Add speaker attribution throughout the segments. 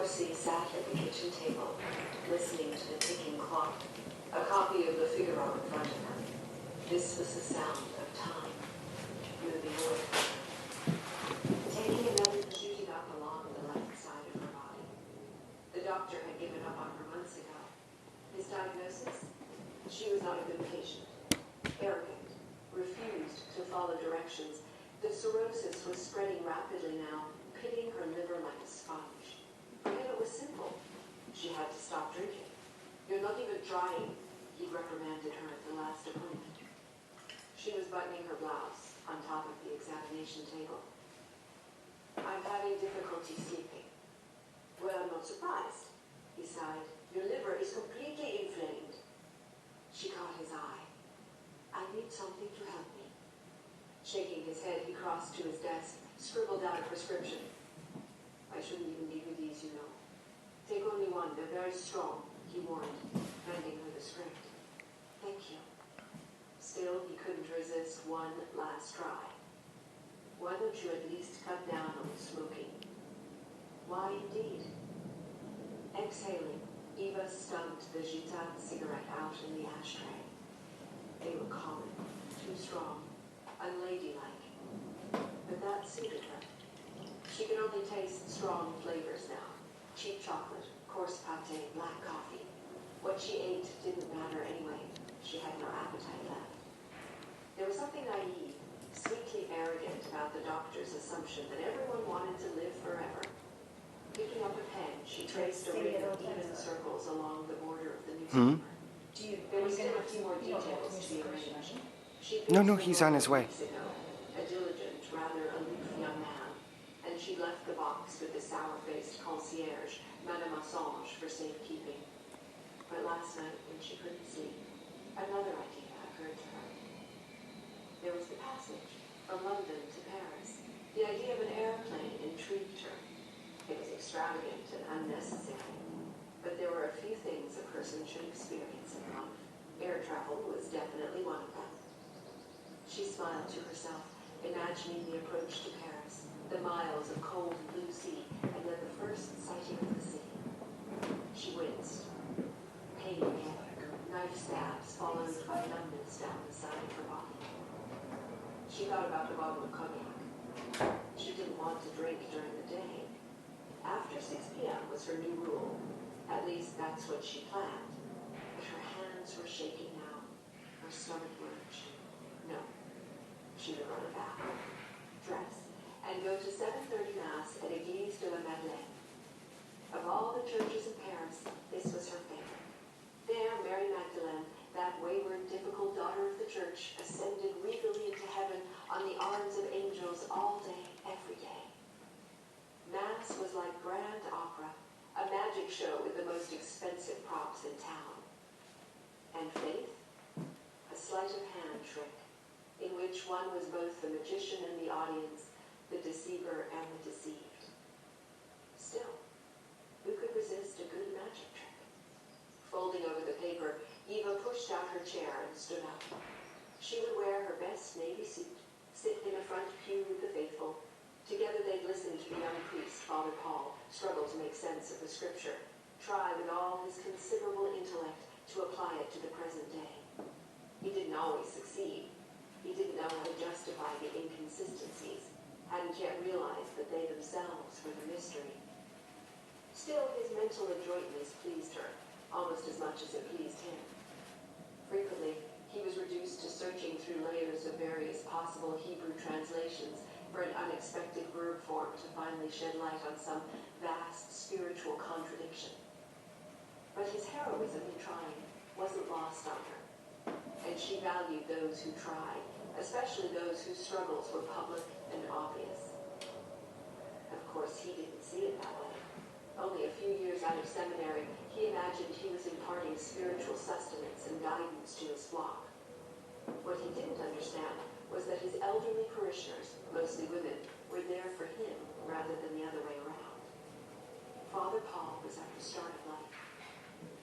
Speaker 1: Corsi sat at the kitchen table, listening to the ticking clock, a copy of the Figaro in front of her. This was the sound of time, moving away from her. Taking another shooting up along the left side of her body. The doctor had given up on her months ago. His diagnosis? She was not a good patient. Arrogant, refused to follow directions. The cirrhosis was spreading rapidly now, pitting her liver like a sponge. For him it was simple. She had to stop drinking. You're not even trying, he reprimanded her at the last appointment. She was buttoning her blouse on top of the examination table. I'm having difficulty sleeping. Well, I'm not surprised, he sighed. Your liver is completely inflamed. She caught his eye. I need something to help me. Shaking his head, he crossed to his desk, scribbled out a prescription. I shouldn't even need with these, you know. Take only one, they're very strong, he warned, handing her the script. Thank you. Still, he couldn't resist one last try. Why don't you at least cut down on the smoking? Why indeed? Exhaling, Eva stumped the Gitane cigarette out in the ashtray. They were common, too strong, unladylike. But that suited her. She could only taste strong flavors now. Cheap chocolate, coarse pâté, black coffee. What she ate didn't matter anyway. She had no appetite left. There was something naive, sweetly arrogant about the doctor's assumption that everyone wanted to live forever. Picking up a pen, she traced a ring of even circles along the border of the newspaper. There were still a few more details to be arranged.
Speaker 2: No, he's on his way.
Speaker 1: A diligent, rather aloof young man, and she left the box with the sour-faced concierge, Madame Assange, for safekeeping. But last night, when she couldn't sleep, another idea occurred to her. There was the passage from London to Paris. The idea of an airplane intrigued her. It was extravagant and unnecessary, but there were a few things a person should experience in life. Air travel was definitely one of them. She smiled to herself, imagining the approach to Paris, the miles of cold blue sea, and then the first sighting of the city. She winced. Pain again, knife stabs followed by numbness down the side of her body. She thought about the bottle of cognac. She didn't want to drink during the day. After 6 p.m. was her new rule. At least that's what she planned. But her hands were shaking now. Her stomach lurched. No. She would run a bath, dress, and go to 7:30 Mass at Église de la Madeleine. Of all the churches in Paris, this was her favorite. There, Mary Magdalene, that wayward, difficult daughter of the church, ascended regally into heaven on the arms of angels all day, every day. Mass was like grand opera, a magic show with the most expensive props in town. And faith? A sleight of hand trick, in which one was both the magician and the audience, the deceiver and the deceived. Still, who could resist a good magic trick? Folding over the paper, Eva pushed out her chair and stood up. She would wear her best navy suit, sit in a front pew with the faithful. Together they'd listen to the young priest, Father Paul, struggle to make sense of the scripture, try with all his considerable intellect to apply it to the present day. He didn't always succeed. He didn't know how to justify the inconsistencies, hadn't yet realized that they themselves were the mystery. Still, his mental adroitness pleased her, almost as much as it pleased him. Frequently, he was reduced to searching through layers of various possible Hebrew translations for an unexpected verb form to finally shed light on some vast spiritual contradiction. But his heroism in trying wasn't lost on her, and she valued those who tried, especially those whose struggles were public and obvious. Of course, he didn't see it that way. Only a few years out of seminary, he imagined he was imparting spiritual sustenance and guidance to his flock. What he didn't understand was that his elderly parishioners, mostly women, were there for him rather than the other way around. Father Paul was at the start of life.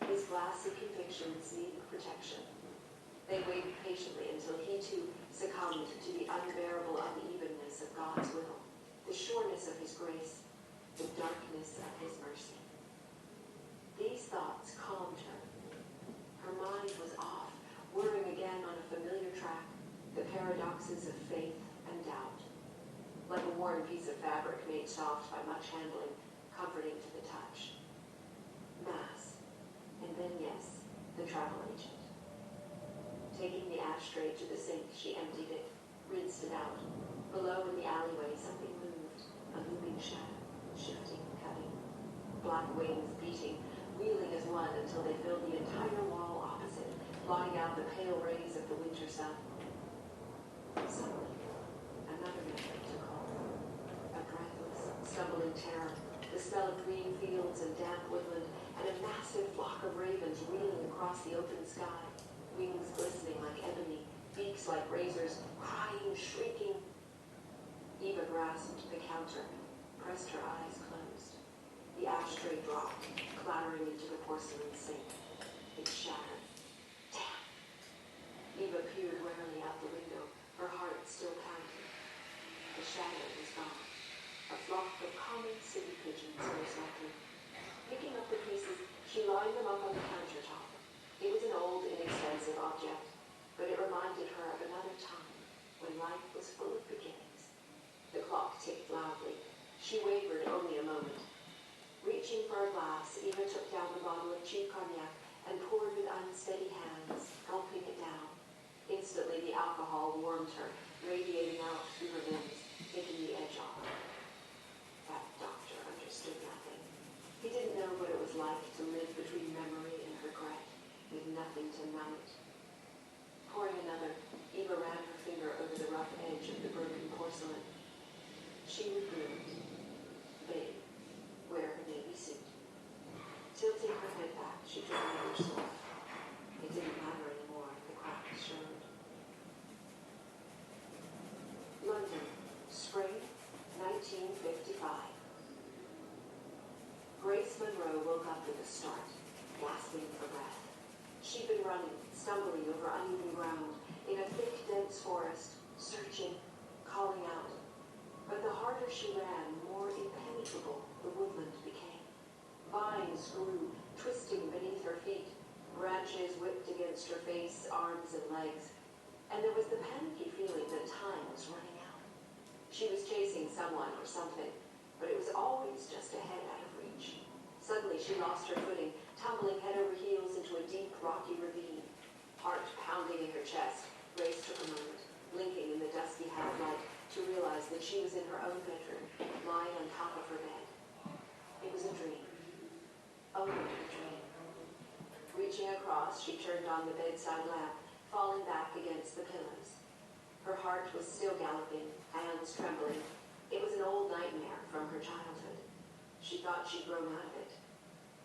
Speaker 1: His glassy convictions needed protection. They waited patiently until he too succumbed to the unbearable unevenness of God's will, the sureness of his grace, the darkness of his mercy. nuances of faith and doubt, like a worn piece of fabric made soft by much handling, comforting to the touch. Mass, and then yes, the travel agent. Taking the ashtray to the sink, she emptied it, rinsed it out. Below in the alleyway, something moved, a looming shadow, shifting, cutting. Black wings beating, wheeling as one until they filled the entire wall opposite, blotting out the pale rays of the winter sun. Suddenly, another memory took hold. A breathless, stumbling terror, the smell of green fields and damp woodland, and a massive flock of ravens wheeling across the open sky, wings glistening like ebony, beaks like razors, crying, shrieking. Eva grasped the counter, pressed her eyes closed. The ashtray dropped, clattering into the porcelain sink. It shattered. Damn! Eva peered warily out the window, her heart still pounding. The shadow was gone. A flock of common city pigeons, most likely. Picking up the pieces, she lined them up on the countertop. It was an old, inexpensive object, but it reminded her of another time when life was full of beginnings. The clock ticked loudly. She wavered only a moment. Reaching for a glass, Eva took down the bottle of cheap cognac and poured with unsteady hands, gulping it down. Instantly, the alcohol warmed her, radiating out through her limbs, taking the edge off. That doctor understood nothing. He didn't know what it was like to live between memory and regret, with nothing to numb it. Pouring another, Eva ran her finger over the rough edge of the broken porcelain. She would do it. Bathe. Wear her navy suit. Tilting her head back, she took another sword. It didn't matter anymore, the crack showed. London, spring, 1955. Grace Monroe woke up with a start, gasping for breath. She'd been running, stumbling over uneven ground, in a thick, dense forest, searching, calling out. But the harder she ran, more impenetrable the woodland became. Vines grew, twisting beneath her feet. Branches whipped against her face, arms, and legs. And there was the panicky feeling that time was running out. She was chasing someone or something, but it was always just ahead out of reach. Suddenly she lost her footing, tumbling head over heels into a deep, rocky ravine. Heart pounding in her chest, Grace took a moment, blinking in the dusky half-light, to realize that she was in her own bedroom, lying on top of her bed. It was a dream. Only a dream. Reaching across, she turned on the bedside lamp, falling back against the pillows. Her heart was still galloping, hands trembling. It was an old nightmare from her childhood. She thought she'd grown out of it.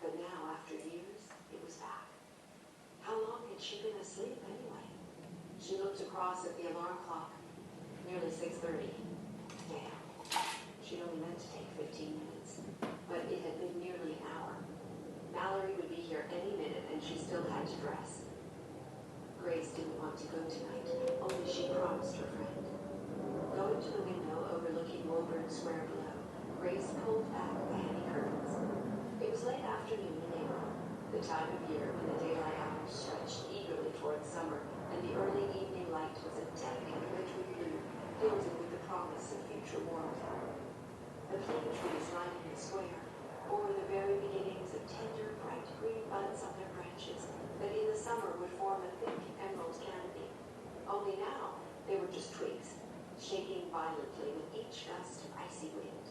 Speaker 1: But now, after years, it was back. How long had she been asleep anyway? She looked across at the alarm clock. Nearly 6:30. Damn. She'd only meant to take 15 minutes. But it had been nearly an hour. Mallory would be here any minute, and she still had to dress. Grace didn't want to go tonight, only she promised her friend. Going to the window overlooking Woburn Square below, Grace pulled back the heavy curtains. It was late afternoon in April, the time of year when the daylight hours stretched eagerly towards summer, and the early evening light was a delicate wintry blue, gilded with the promise of future warmth. The plane trees lining the square bore the very beginnings of tender, bright green buds on their branches that in the summer would form a thick emerald canopy. Only now they were just twigs, shaking violently with each gust of icy wind.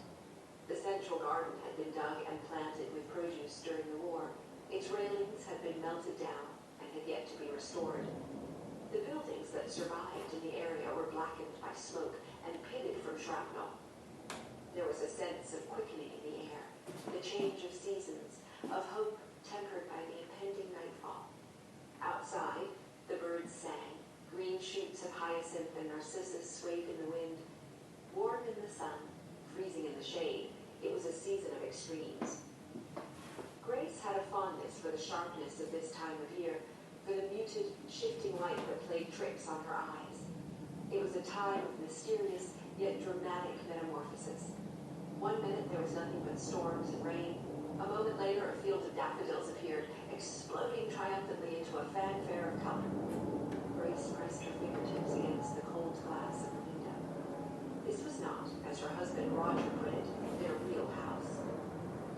Speaker 1: The central garden had been dug and planted with produce during the war. Its railings had been melted down and had yet to be restored. The buildings that survived in the area were blackened by smoke and pitted from shrapnel. There was a sense of quickening in the air, the change of seasons, of hope tempered by the impending nightfall. Outside, the birds sang. Green shoots of hyacinth and narcissus swayed in the wind. Warm in the sun, freezing in the shade, it was a season of extremes. Grace had a fondness for the sharpness of this time of year, for the muted, shifting light that played tricks on her eyes. It was a time of mysterious, yet dramatic metamorphosis. One minute there was nothing but storms and rain. A moment later, a field of daffodils appeared, exploding triumphantly into a fanfare of color. Grace pressed her fingertips against the cold cold glass of the window. This was not, as her husband Roger put it, their real house.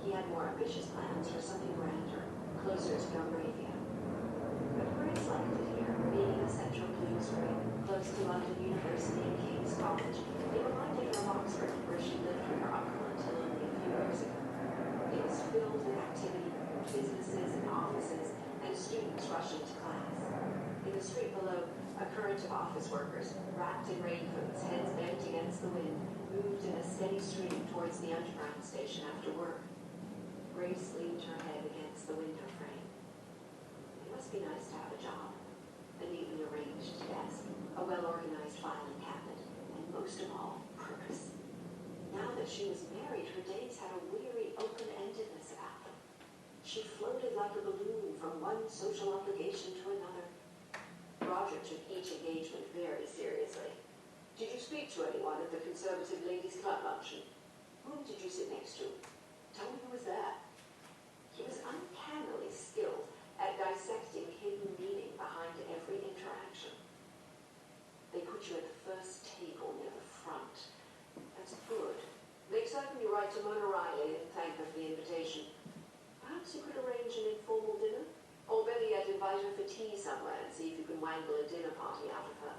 Speaker 1: He had more ambitious plans for something grander, closer to Belgravia. But Grace liked it here, being in a central Bloomsbury, close to London University and King's College. It reminded her of Oxford, where she lived with her uncle until only a few years ago. It was filled with activity, businesses and offices, and students rushing to class. In the street below, a current of office workers, wrapped in raincoats, heads bent against the wind, moved in a steady stream towards the underground station after work. Grace leaned her head against the window frame. It must be nice to have a job, a neatly arranged desk, a well-organized filing cabinet, and most of all, purpose. Now that she was married, her days had a weary open-endedness about them. She floated like a balloon from one social obligation to another. Roger took each engagement very seriously. Did you speak to anyone at the Conservative Ladies' Club luncheon? Whom did you sit next to? Tell me who was there. He was uncannily skilled at dissecting hidden meaning behind every interaction. They put you at the first table near the front. That's good. Make certain you write to Mona Riley and thank her for the invitation. Perhaps you could arrange an informal dinner? Or better yet, invite her for tea somewhere and see if you can wangle a dinner party out of her.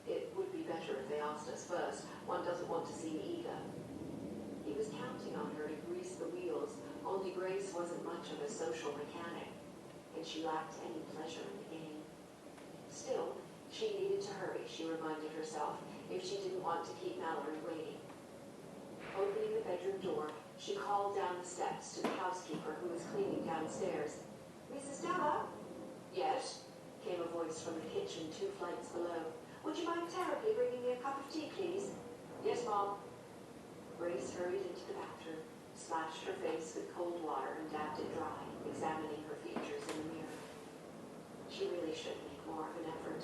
Speaker 1: It would be better if they asked us first. One doesn't want to seem eager. He was counting on her to grease the wheels, only Grace wasn't much of a social mechanic, and she lacked any pleasure in the game. Still, she needed to hurry, she reminded herself, if she didn't want to keep Mallory waiting. Opening the bedroom door, she called down the steps to the housekeeper who was cleaning downstairs. Mrs. Della? Yes, came a voice from the kitchen 2 flights below. Would you mind terribly bringing me a cup of tea, please? Yes, Mom. Grace hurried into the bathroom, splashed her face with cold water and dabbed it dry, examining her features in the mirror. She really should make more of an effort.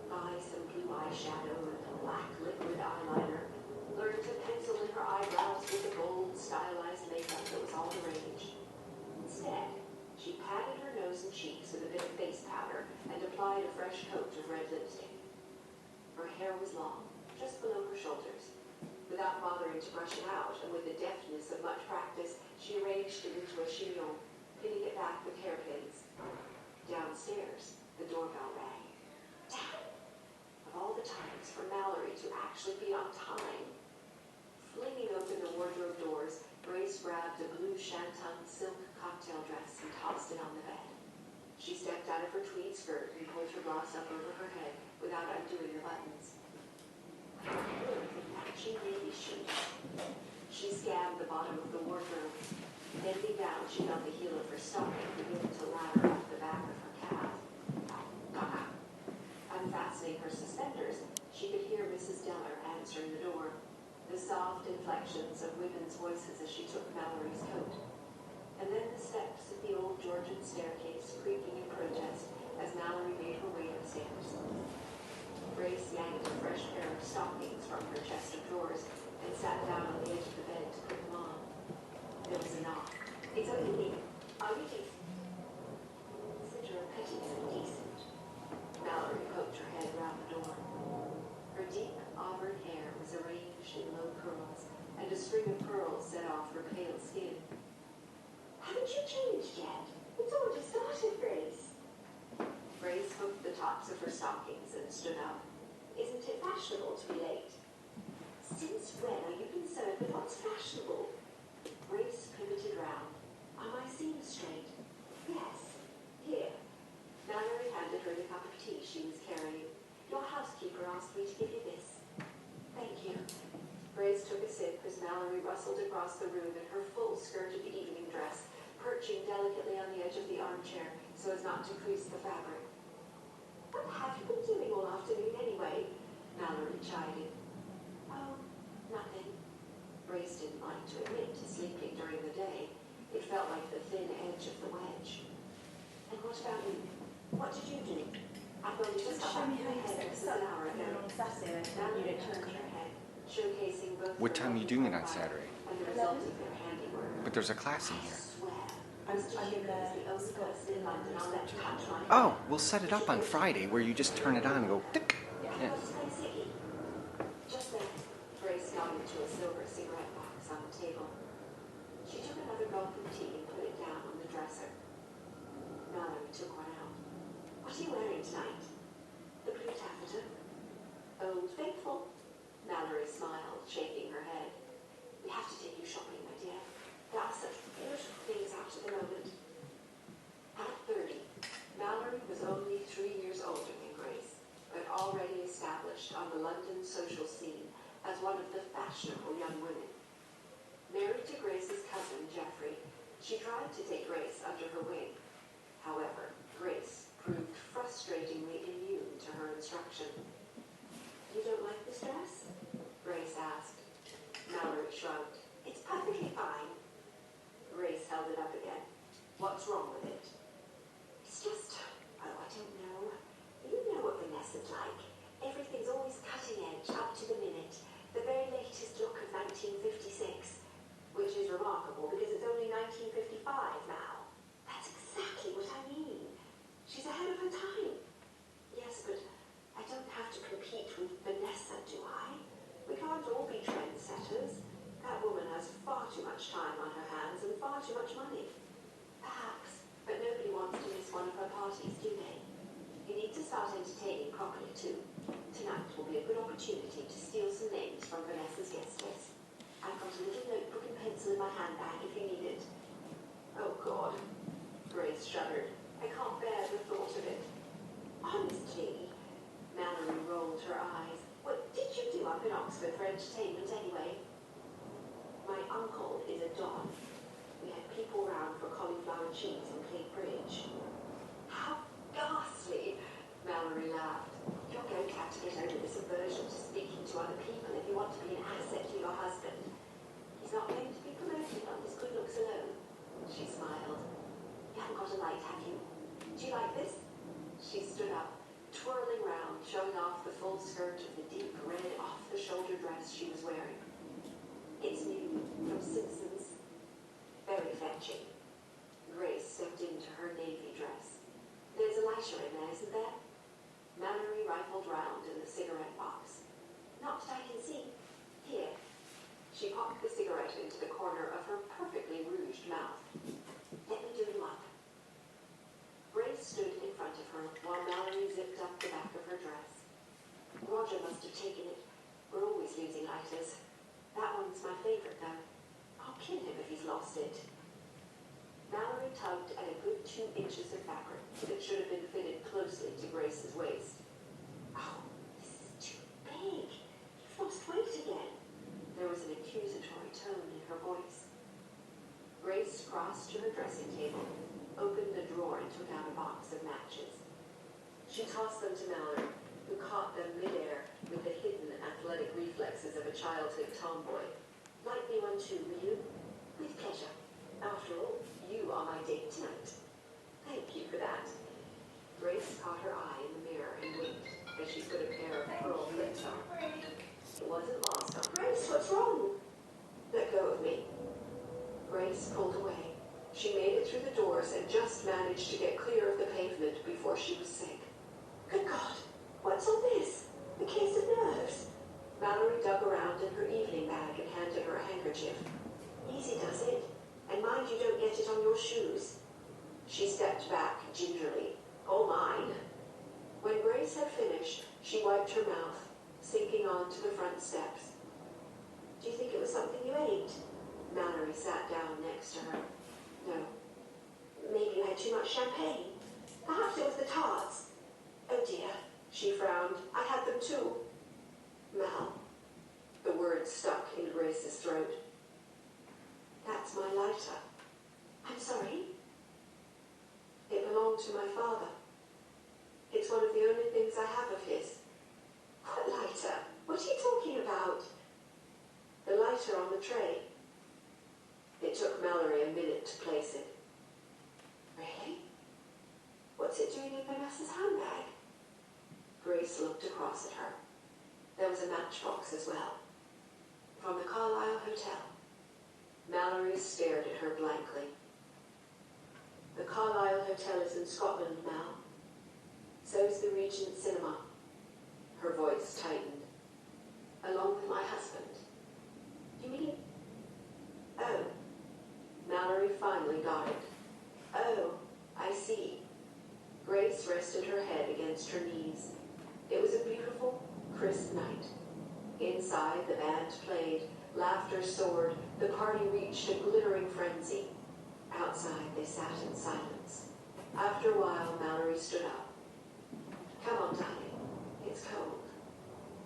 Speaker 1: Buy some blue eyeshadow and a black liquid eyeliner. Learn to pencil in her eyebrows with the bold, stylized makeup that was all the rage. Instead, she patted her nose and cheeks with a bit of face powder and applied a fresh coat of red lipstick. Her hair was long, just below her shoulders. Without bothering to brush it out, and with the deftness of much practice, she arranged it into a chignon, pinning it back with hairpins. Downstairs, the doorbell rang. Damn! Of all the times for Mallory to actually be on time. Flinging open the wardrobe doors, Grace grabbed a blue shantung silk cocktail dress and tossed it on the bed. She stepped out of her tweed skirt and pulled her blouse up over her head without undoing the buttons. The matching navy shoes. She scanned the bottom of the wardrobe. Bending down, she felt the heel of her stocking begin to ladder up the back of her calf. Unfastening her suspenders, she could hear Mrs. Deller answering the door. The soft inflections of women's voices as she took Mallory's coat. And then the steps of the old Georgian staircase creaking in protest as Mallory made her way upstairs. Grace yanked a fresh pair of stockings from her chest of drawers and sat down on the edge of the bed to put them on. There was a knock. It's only me. Are you decent? Consider a petty so decent. Mallory poked her head around the door. Her deep auburn hair was arranged in low curls, and a string of pearls set off her pale skin. Haven't you changed yet? It's already started, Grace. Grace hooked the tops of her stockings and stood up. Isn't it fashionable to be late? Since when are you concerned with what's fashionable? Grace pivoted round. Are my seams straight? Yes. Here. Mallory handed her the cup of tea she was carrying. Your housekeeper asked me to give you this. Thank you. Grace took a sip as Mallory rustled across the room in her full skirted evening dress, perching delicately on the edge of the armchair so as not to crease the fabric. What have you been doing all afternoon anyway? Mallory chided. Oh, nothing. Grace didn't like to admit to sleeping during the day. It felt like the thin edge of the wedge. And what about you? What did you do? I've only just got back from the head an hour ago.
Speaker 3: On Saturday,
Speaker 1: Mallory turned her head, showcasing both
Speaker 2: What time are you doing it on Saturday?
Speaker 1: and the result of their handiwork.
Speaker 2: But there's a class in here.
Speaker 3: I'm in
Speaker 2: Oh, we'll set it up on Friday where you just turn it on and go tick. Yeah.
Speaker 1: another gulp of tea and put it down on the dresser. Mallory took one out. What are you wearing tonight? The blue taffeta? Old Faithful. Mallory smiled, shaking her head. We have to take you shopping, my dear. There are such beautiful things out at the moment. At 30, Mallory was only 3 years older than Grace, but already established on the London social scene as one of the fashionable young women. Married to Grace's cousin, Geoffrey, she tried to take Grace under her wing. However, Grace proved frustratingly immune to her instruction. You don't like this dress? Grace asked. Mallory shrugged. It's perfectly fine. Grace held it up again. What's wrong with it? It's just, oh, I don't know. You know what Vanessa's like. Everything's always cutting edge, up to the minute. The very latest look of 1956. Which is remarkable because it's only 1955 now. That's exactly what I mean. She's ahead of her time. Yes, but I don't have to compete with Vanessa, do I? We can't all be trendsetters. That woman has far too much time on her hands and far too much money. Perhaps, but nobody wants to miss one of her parties, do they? You need to start entertaining properly too. Tonight will be a good opportunity to steal some names from Vanessa's guest list. I've got a little notebook and pencil in my handbag if you need it. Oh, God. Grace shuddered. I can't bear the thought of it. Honestly, Mallory rolled her eyes. What did you do up in Oxford for entertainment anyway? My uncle is a don. We had people round for cauliflower cheese and played bridge. How ghastly! Mallory laughed. You're going to have to get over this aversion to speaking to other people if you want to be an asset to your husband. He's not going to be promoted on his good looks alone. She smiled. You haven't got a light, have you? Do you like this? She stood up, twirling round, showing off the full skirt of the deep red off-the-shoulder dress she was wearing. It's new, from Simpsons. Very fetching. Grace stepped into her navy dress. There's a lighter in there, isn't there? Mallory rifled round in the cigarette box. Not that I can see. Here. She popped the cigarette into the corner of her perfectly rouged mouth. Let me do you up. Grace stood in front of her while Mallory zipped up the back of her dress. Roger must have taken it. We're always losing lighters. That one's my favorite, though. I'll kill him if he's lost it. Mallory tugged at a good 2 inches of fabric that should have been fitted closely to Grace's waist. Oh, this is too big. You've lost weight again. There was an accusatory tone in her voice. Grace crossed to her dressing table, opened the drawer and took out a box of matches. She tossed them to Mallory, who caught them midair with the hidden athletic reflexes of a childhood tomboy. Light me one too, will you? With pleasure. After all, you are my date tonight. Thank you for that. Grace caught her eye in the mirror and winked as she put a pair of pearl lips on. It wasn't lost on Grace. What's wrong? Let go of me. Grace pulled away. She made it through the doors and just managed to get clear of the pavement before she was sick. Good God, what's all this? A case of nerves. Mallory dug around in her evening bag and handed her a handkerchief. Easy does it. And mind you don't get it on your shoes. She stepped back gingerly. All mine. When Grace had finished, she wiped her mouth, sinking onto the front steps. Do you think it was something you ate? Mallory sat down next to her. No. Maybe you had too much champagne. Perhaps it was the tarts. Oh dear, she frowned. I had them too. Mal. The word stuck in Grace's throat. That's my lighter. I'm sorry? It belonged to my father. It's one of the only things I have of his. What lighter? What are you talking about? The lighter on the tray. It took Mallory a minute to place it. Really? What's it doing in Vanessa's handbag? Grace looked across at her. There was a matchbox as well. From the Carlisle Hotel. Mallory stared at her blankly. The Carlisle Hotel is in Scotland, Mal. So is the Regent Cinema. Her voice tightened. Along with my husband. You mean... Oh. Mallory finally got it. Oh, I see. Grace rested her head against her knees. It was a beautiful, crisp night. Inside, the band played, laughter soared, the party reached a glittering frenzy. Outside, they sat in silence. After a while, Mallory stood up. Come on, darling. It's cold.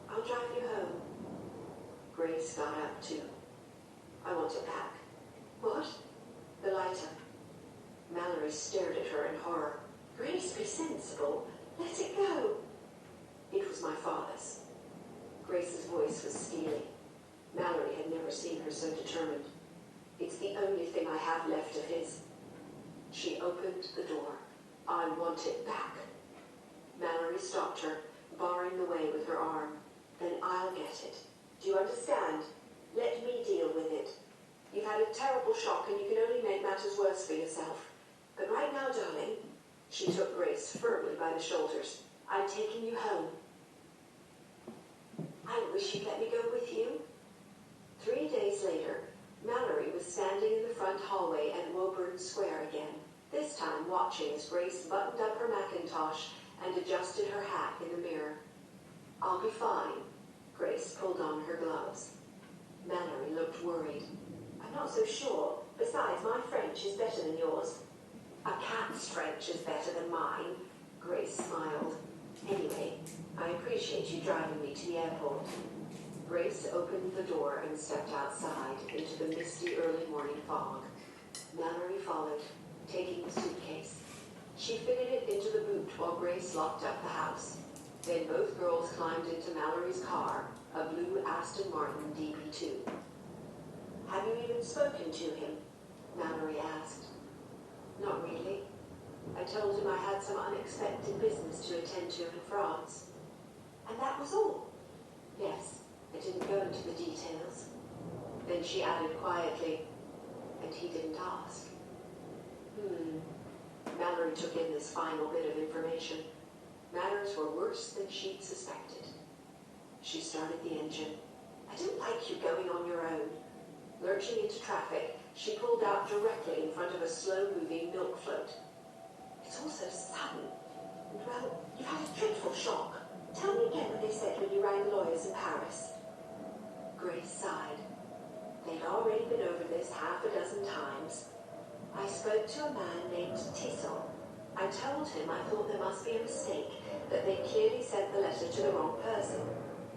Speaker 1: I'll drive you home. Grace got up, too. I want it back. What? The lighter. Mallory stared at her in horror. Grace, be sensible. Let it go. It was my father's. Grace's voice was steely. Mallory had never seen her so determined. It's the only thing I have left of his. She opened the door. I want it back. Mallory stopped her, barring the way with her arm. Then I'll get it. Do you understand? Let me deal with it. You've had a terrible shock and you can only make matters worse for yourself. But right now, darling, she took Grace firmly by the shoulders. I'm taking you home. I wish you'd let me go with you. 3 days later, Mallory was standing in the front hallway at Woburn Square again, this time watching as Grace buttoned up her mackintosh and adjusted her hat in the mirror. I'll be fine. Grace pulled on her gloves. Mallory looked worried. I'm not so sure. Besides, my French is better than yours. A cat's French is better than mine. Grace smiled. Anyway, I appreciate you driving me to the airport. Grace opened the door and stepped outside into the misty early morning fog. Mallory followed, taking the suitcase. She fitted it into the boot while Grace locked up the house. Then both girls climbed into Mallory's car, a blue Aston Martin DB2. Have you even spoken to him? Mallory asked. Not really. I told him I had some unexpected business to attend to in France. And that was all? Yes, I didn't go into the details. Then she added quietly, and he didn't ask. Mallory took in this final bit of information. Matters were worse than she'd suspected. She started the engine. I didn't like you going on your own. Lurching into traffic, she pulled out directly in front of a slow-moving milk float. It's all so sudden. And, well, you've had a dreadful shock. Tell me again what they said when you rang the lawyers in Paris. Grace sighed. They'd already been over this half a dozen times. I spoke to a man named Tissot. I told him I thought there must be a mistake, that they clearly sent the letter to the wrong person.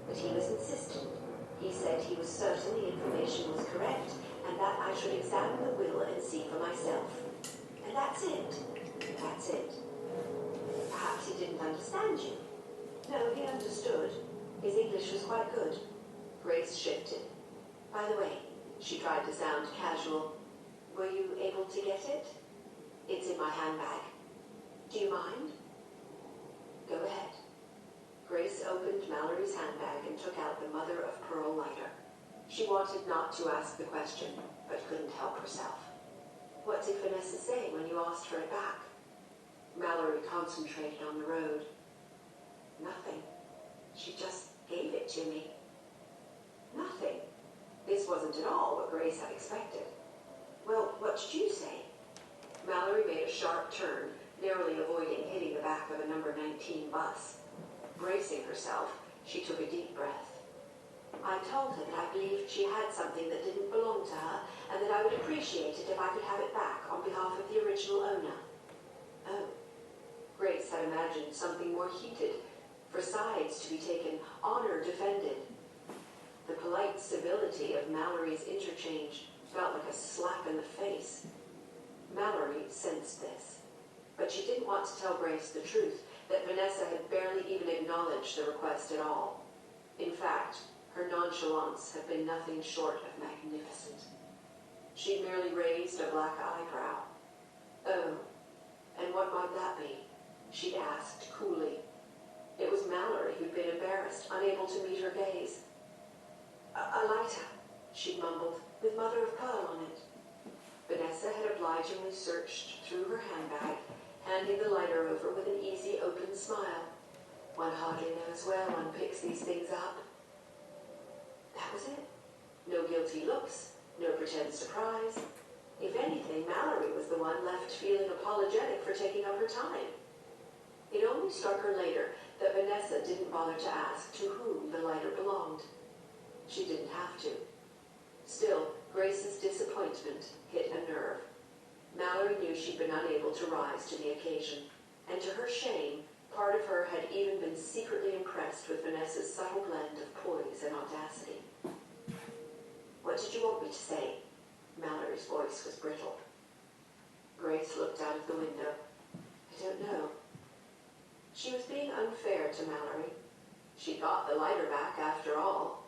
Speaker 1: But he was insistent. He said he was certain the information was correct, and that I should examine the will and see for myself. And that's it. That's it. Perhaps he didn't understand you. No, he understood. His English was quite good. Grace shifted. By the way, she tried to sound casual. Were you able to get it? It's in my handbag. Do you mind? Go ahead. Grace opened Mallory's handbag and took out the mother-of-pearl lighter. She wanted not to ask the question, but couldn't help herself. What did Vanessa say when you asked for it back? Mallory concentrated on the road. Nothing. She just gave it to me. Nothing. This wasn't at all what Grace had expected. Well, what did you say? Mallory made a sharp turn, narrowly avoiding hitting the back of a number 19 bus. Bracing herself, she took a deep breath. I told her that I believed she had something that didn't belong to her, and that I would appreciate it if I could have it back on behalf of the original owner. Oh. Grace had imagined something more heated, for sides to be taken, honor defended. The polite civility of Mallory's interchange felt like a slap in the face. Mallory sensed this, but she didn't want to tell Grace the truth, that Vanessa had barely even acknowledged the request at all. In fact, her nonchalance had been nothing short of magnificent. She'd merely raised a black eyebrow. Oh, and what might that be? She'd asked coolly. It was Mallory who'd been embarrassed, unable to meet her gaze. A lighter, she'd mumbled, with mother of pearl on it. Vanessa had obligingly searched through her handbag, handing the lighter over with an easy, open smile. One hardly knows where one picks these things up. That was it. No guilty looks, no pretend surprise. If anything, Mallory was the one left feeling apologetic for taking up her time. It only struck her later that Vanessa didn't bother to ask to whom the lighter belonged. She didn't have to. Still, Grace's disappointment hit a nerve. Mallory knew she'd been unable to rise to the occasion, and to her shame, part of her had even been secretly impressed with Vanessa's subtle blend of poise and audacity. "What did you want me to say?" Mallory's voice was brittle. Grace looked out of the window. "I don't know." She was being unfair to Mallory. She got the lighter back after all.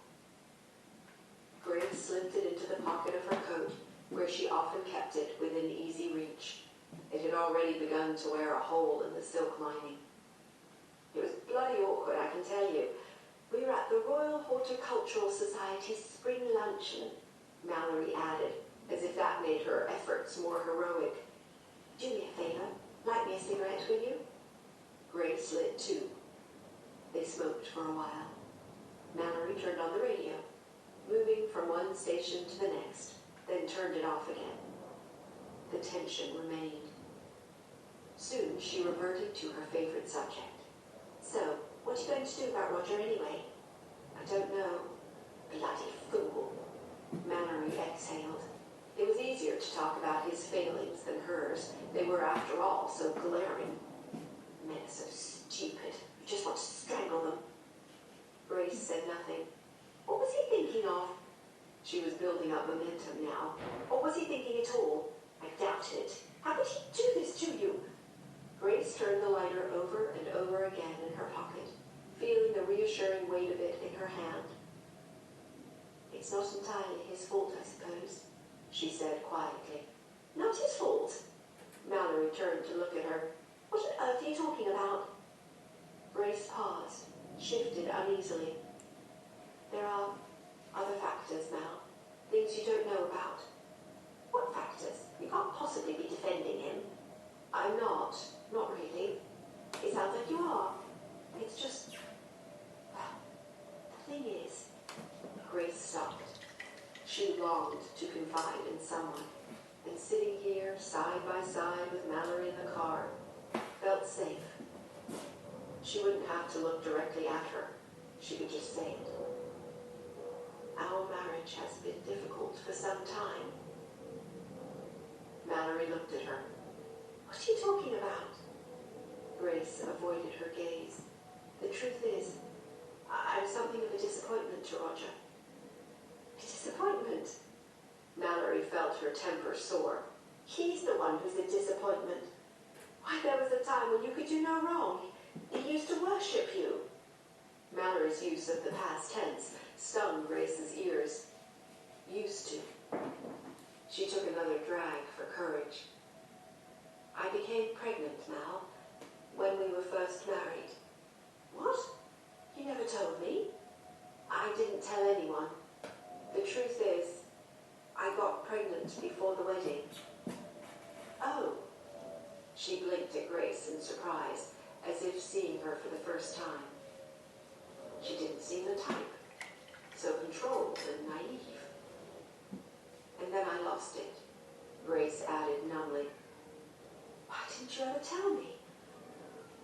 Speaker 1: Grace slipped it into the pocket of her coat, where she often kept it within easy reach. It had already begun to wear a hole in the silk lining. "It was bloody awkward, I can tell you. We were at the Royal Horticultural Society's spring luncheon," Mallory added, as if that made her efforts more heroic. "Do me a favor. Light me a cigarette, will you?" Grace lit two. They smoked for a while. Mallory turned on the radio, moving from one station to the next, then turned it off again. The tension remained. Soon she reverted to her favorite subject. "So, what are you going to do about Roger anyway?" "I don't know." "Bloody fool." Mallory exhaled. It was easier to talk about his failings than hers. They were, after all, so glaring. Men are so stupid. You just want to strangle them. Grace said nothing. What was he thinking of? She was building up momentum now. Or was he thinking at all? I doubt it. How could he do this to you? Grace turned the lighter over and over again in her pocket, feeling the reassuring weight of it in her hand. "It's not entirely his fault, I suppose," she said quietly. "Not his fault?" Mallory turned to look at her. "What on earth are you talking about?" Grace paused, shifted uneasily. "There are other factors, Mal. Things you don't know about." "What factors? You can't possibly be defending him." "I'm not. Not really. It sounds like you are. It's just... Well, the thing is..." Grace stopped. She longed to confide in someone, and sitting here side by side with Mallory in the car, felt safe. She wouldn't have to look directly at her. She could just say it. "Our marriage has been difficult for some time." Mallory looked at her. "What are you talking about?" Grace avoided her gaze. "The truth is, I'm something of a disappointment to Roger." "A disappointment?" Mallory felt her temper soar. "He's the one who's a disappointment. Why, there was a time when you could do no wrong. He used to worship you." Mallory's use of the past tense stung Grace's ears. "Used to." She took another drag for courage. "I became pregnant, Mal, when we were first married." "What? You never told me." "I didn't tell anyone. The truth is, I got pregnant before the wedding." "Oh." She blinked at Grace in surprise, as if seeing her for the first time. She didn't seem the type. So controlled and naive. "And then I lost it," Grace added numbly. "Why didn't you ever tell me?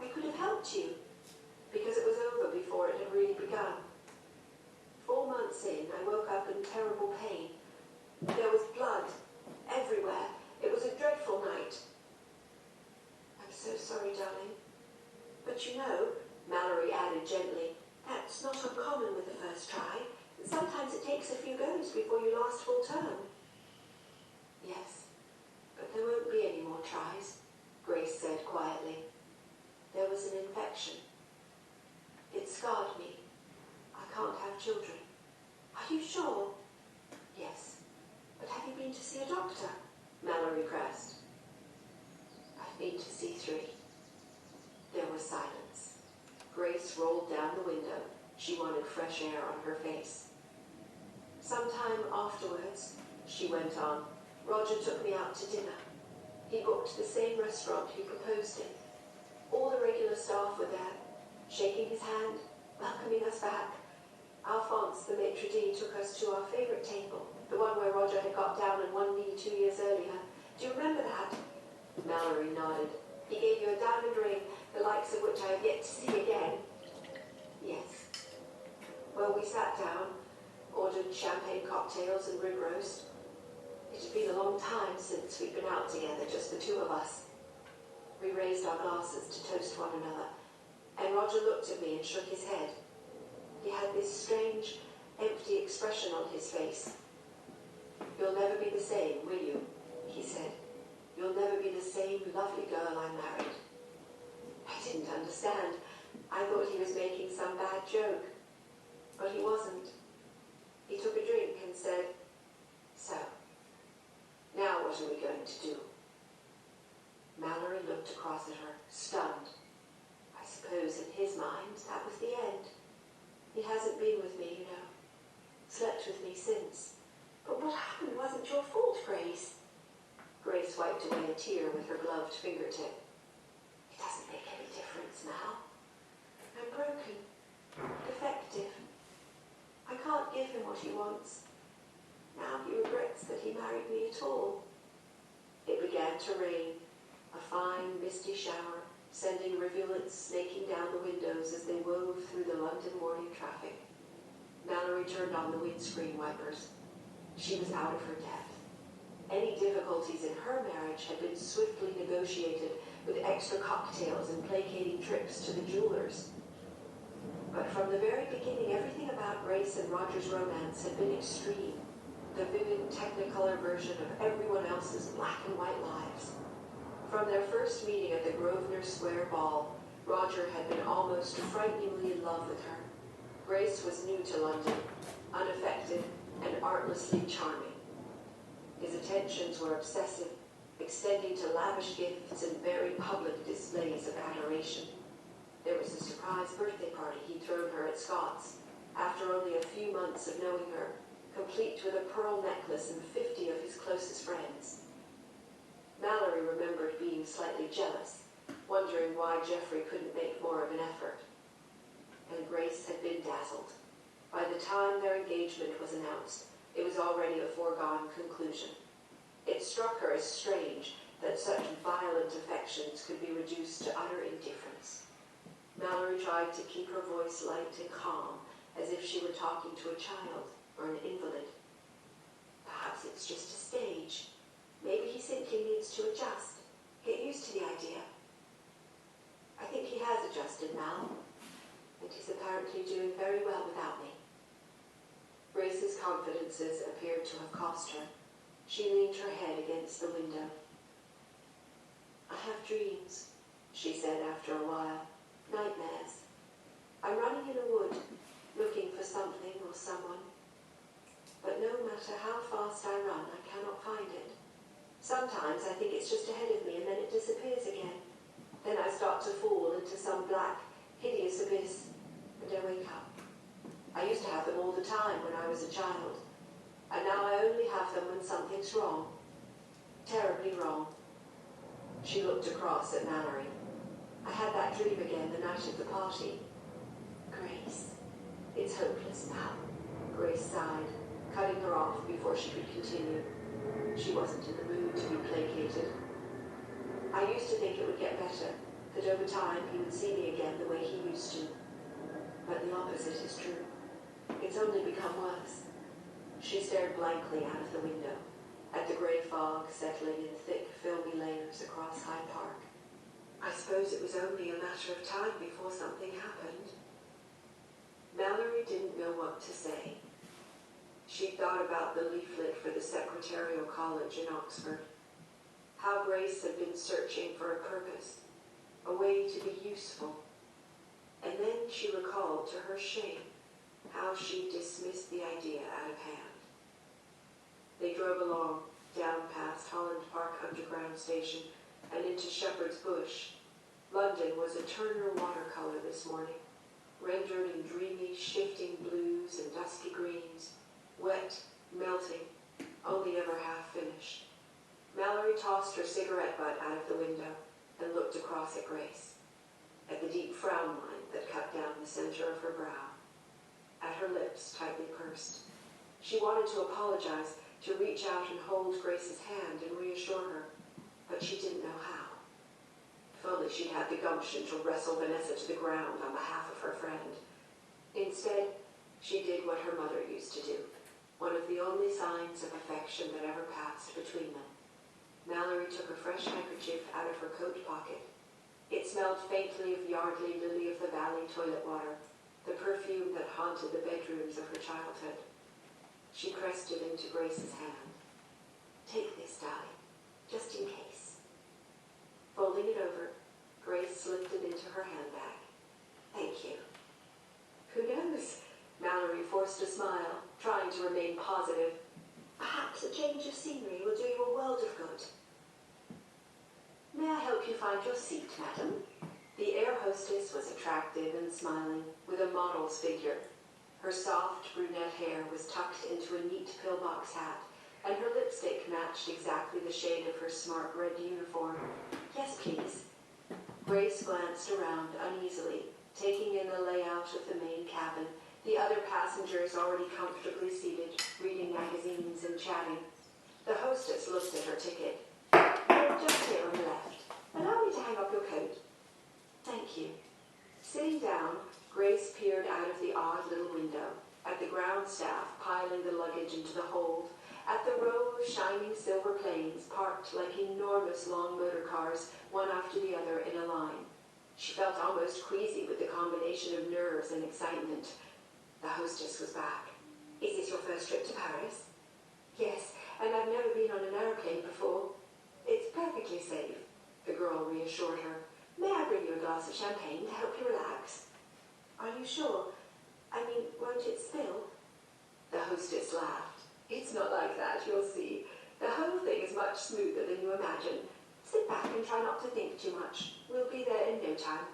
Speaker 1: I could have helped you." "Because it was over before it had really begun. 4 months in, I woke up in terrible pain. There was blood everywhere. It was a dreadful night." "I'm so sorry, darling. But you know," Mallory added gently, "that's not uncommon with the first try. Sometimes it takes a few goes before you last full term." "Yes, but there won't be any more tries," Grace said quietly. "There was an infection. It scarred me. I can't have children." "Are you sure?" "Yes." "But have you been to see a doctor?" Mallory pressed. "I've been to see 3. There was silence. Grace rolled down the window. She wanted fresh air on her face. "Sometime afterwards," she went on, "Roger took me out to dinner. He booked the same restaurant he proposed in. All the regular staff were there, shaking his hand, welcoming us back. Alphonse, the maitre d', took us to our favorite table, the The one where Roger had got down on one knee 2 years earlier. Do you remember that? Mallory nodded. He gave you a diamond ring, the likes of which I have yet to see again. Yes. Well, we sat down, ordered champagne cocktails and rib roast. It had been a long time since we'd been out together, just the two of us. We raised our glasses to toast one another, and Roger looked at me and shook his head. He had this strange, empty expression on his face. "You'll never be the same, will you?" he said. "You'll never be the same lovely girl I married." I didn't understand. I thought he was making some bad joke. But he wasn't. He took a drink and said, "So, now what are we going to do?" Mallory looked across at her, stunned. I suppose in his mind that was the end. He hasn't been with me, you know. Slept with me since. But what happened wasn't your fault, Grace. Grace wiped away a tear with her gloved fingertip. It doesn't make any difference now. I'm broken. Defective. I can't give him what he wants. Now he regrets that he married me at all. It began to rain, a fine, misty shower, sending rivulets snaking down the windows as they wove through the London morning traffic. Mallory turned on the windscreen wipers. She was out of her depth. Any difficulties in her marriage had been swiftly negotiated with extra cocktails and placating trips to the jewelers. But from the very beginning, everything about Grace and Roger's romance had been extreme, the vivid technicolor version of everyone else's black and white lives. From their first meeting at the Grosvenor Square ball, Roger had been almost frighteningly in love with her. Grace was new to London, unaffected and artlessly charming. His attentions were obsessive, extending to lavish gifts and very public displays of adoration. There was a surprise birthday party he'd thrown her at Scott's, after only a few months of knowing her, complete with a pearl necklace and 50 of his closest friends. Mallory remembered being slightly jealous, wondering why Geoffrey couldn't make more of an effort. And Grace had been dazzled. By the time their engagement was announced, it was already a foregone conclusion. It struck her as strange that such violent affections could be reduced to utter indifference. Mallory tried to keep her voice light and calm, as if she were talking to a child or an invalid. Perhaps it's just a stage. Maybe he simply needs to adjust, get used to the idea. I think he has adjusted now, and he's apparently doing very well without me. Grace's confidences appeared to have cost her. She leaned her head against the window. "I have dreams," she said after a while. "Nightmares. I'm running in a wood, looking for something or someone. But no matter how fast I run, I cannot find it. Sometimes I think it's just ahead of me and then it disappears again. Then I start to fall into some black, hideous abyss, and I wake up. I used to have them all the time when I was a child, and now I only have them when something's wrong. Terribly wrong." She looked across at Mallory. "I had that dream again the night of the party." "Grace, it's hopeless now." Grace sighed, cutting her off before she could continue. She wasn't in the mood to be placated. "I used to think it would get better, that over time he would see me again the way he used to. But the opposite is true. It's only become worse." She stared blankly out of the window, at the grey fog settling in thick, filmy layers across Hyde Park. "I suppose it was only a matter of time before something happened." Mallory didn't know what to say. She thought about the leaflet for the Secretarial College in Oxford. How Grace had been searching for a purpose, a way to be useful. And then she recalled to her shame how she dismissed the idea out of hand. They drove along, down past Holland Park Underground Station and into Shepherd's Bush. London was a Turner watercolor this morning, rendered in dreamy, shifting blues and dusky greens, wet, melting, only ever half finished. Mallory tossed her cigarette butt out of the window and looked across at Grace, at the deep frown line that cut down the center of her brow, at her lips tightly pursed. She wanted to apologize, to reach out and hold Grace's hand and reassure her, but she didn't know how. If only she'd had the gumption to wrestle Vanessa to the ground on behalf of her friend. Instead, she did what her mother used to do, one of the only signs of affection that ever passed between them. Mallory took a fresh handkerchief out of her coat pocket. It smelled faintly of Yardley lily-of-the-valley toilet water, the perfume that haunted the bedrooms of her childhood. She pressed it into Grace's hand. "Take this, darling, just in case." Folding it over, Grace slipped it into her handbag. "Thank you." Who knows? Mallory forced a smile, trying to remain positive. "Perhaps a change of scenery will do you a world of good." "May I help you find your seat, madam?" The air hostess was attractive and smiling, with a model's figure. Her soft brunette hair was tucked into a neat pillbox hat, and her lipstick matched exactly the shade of her smart red uniform. "Yes, please." Grace glanced around uneasily, taking in the layout of the main cabin, the other passengers already comfortably seated, reading magazines and chatting. The hostess looked at her ticket. "You're just here on the left. Allow me to hang up your coat." "Thank you." Sitting down, Grace peered out of the odd little window, at the ground staff piling the luggage into the hold, at the row of shining silver planes parked like enormous long motor cars, one after the other in a line. She felt almost queasy with the combination of nerves and excitement. The hostess was back. "Is this your first trip to Paris?" "Yes, and I've never been on an aeroplane before." "It's perfectly safe," the girl reassured her. "May I bring you a glass of champagne to help you relax?" "Are you sure? I mean, won't it spill?" The hostess laughed. "It's not like that, you'll see. The whole thing is much smoother than you imagine. Sit back and try not to think too much. We'll be there in no time."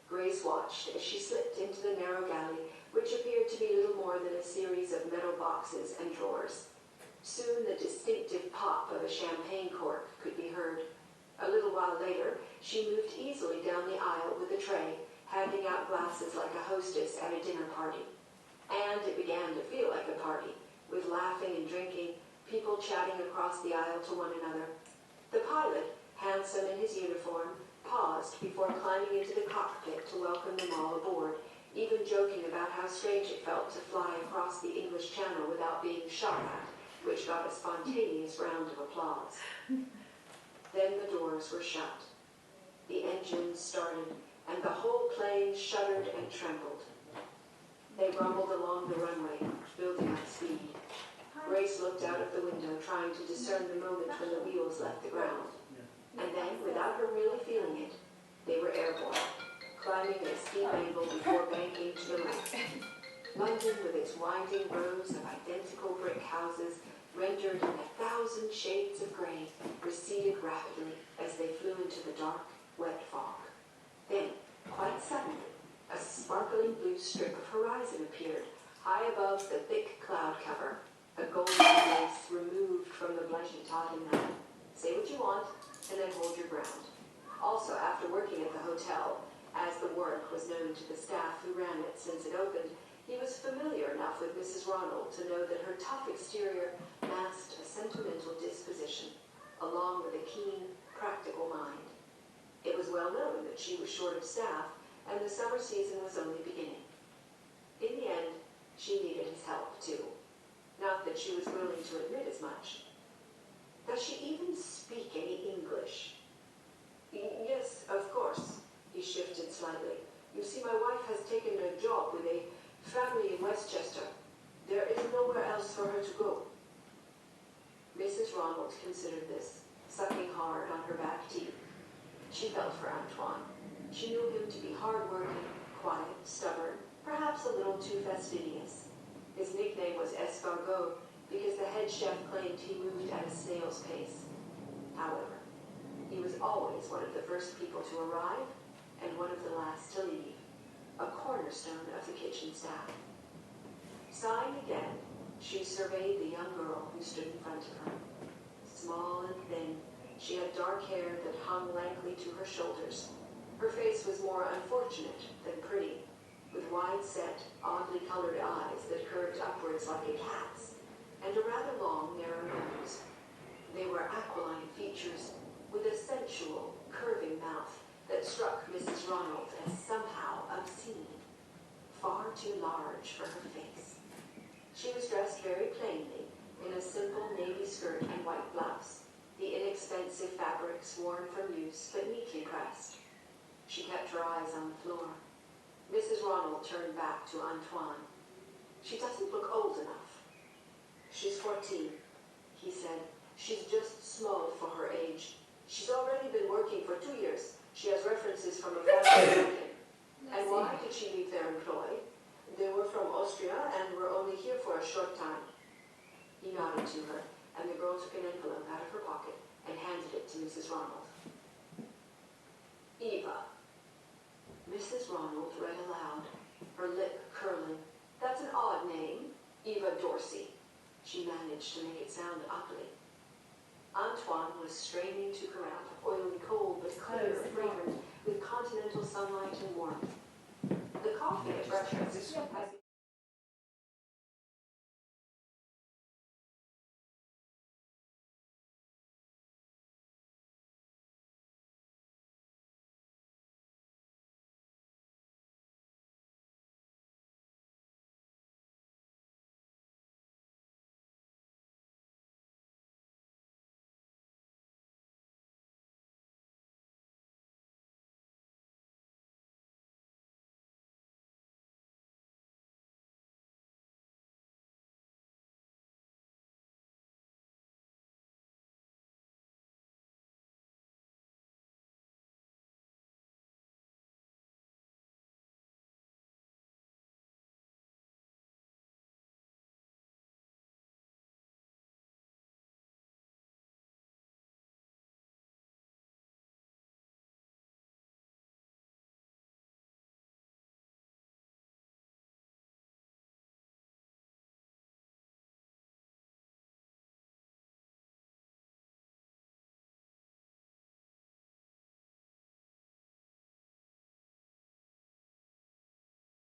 Speaker 1: Grace watched as she slipped into the narrow galley, which appeared to be little more than a series of metal boxes and drawers. Soon the distinctive pop of a champagne cork could be heard. A little while later, she moved easily down the aisle with a tray, handing out glasses like a hostess at a dinner party. And it began to feel like a party, with laughing and drinking, people chatting across the aisle to one another. The pilot, handsome in his uniform, paused before climbing into the cockpit to welcome them all aboard, even joking about how strange it felt to fly across the English Channel without being shot at, which got a spontaneous round of applause. Then the doors were shut. The engines started, and the whole plane shuddered and trembled. They rumbled along the runway, building up speed. Grace looked out of the window, trying to discern the moment when the wheels left the ground. And then, without her really feeling it, they were airborne, climbing a steep angle before banking to the left. London, with its winding rows of identical brick houses, rendered in 1,000 shades of grey, receded rapidly as they flew into the dark, wet fog. Then, quite suddenly, a sparkling blue strip of horizon appeared, high above the thick cloud cover, a golden lace removed from the blanket autumn night. Say what you want, and then hold your ground. Also, after working at the hotel, as the work was known to the staff who ran it since it opened, he was familiar enough with Mrs. Ronald to know that her tough exterior masked a sentimental disposition, along with a keen, practical mind. It was well known that she was short of staff, and the summer season was only beginning. In the end, she needed his help, too. Not that she was willing to admit as much. "Does she even speak any English?" "Yes, of course." He shifted slightly. "You see, my wife has taken a job with a family in Westchester. There is nowhere else for her to go." Mrs. Ronald considered this, sucking hard on her back teeth. She felt for Antoine. She knew him to be hard-working, quiet, stubborn, perhaps a little too fastidious. His nickname was Escargot because the head chef claimed he moved at a snail's pace. However, he was always one of the first people to arrive and one of the last to leave, a cornerstone of the kitchen staff. Sighing again, she surveyed the young girl who stood in front of her. Small and thin, she had dark hair that hung lankly to her shoulders. Her face was more unfortunate than pretty, with wide-set, oddly colored eyes that curved upwards like a cat's. and a rather long, narrow nose. They were aquiline features with a sensual, curving mouth that struck Mrs. Ronald as somehow obscene, far too large for her face. She was dressed very plainly in a simple navy skirt and white blouse, the inexpensive fabrics worn from use but neatly pressed. She kept her eyes on the floor. Mrs. Ronald turned back to Antoine. "She doesn't look old enough." "She's 14, he said. "She's just small for her age. She's already been working for 2 years. She has references from a family working." "And why did she leave their employ?" "They were from Austria and were only here for a short time." He nodded to her, and the girl took an envelope out of her pocket and handed it to Mrs. Ronald. "Eva." Mrs. Ronald read aloud, her lip curling. "That's an odd name. Eva Dorsey." She managed to make it sound ugly. Antoine was straining to corral, oily cold but clear and fragrant, with continental sunlight and warmth. The coffee at breakfast had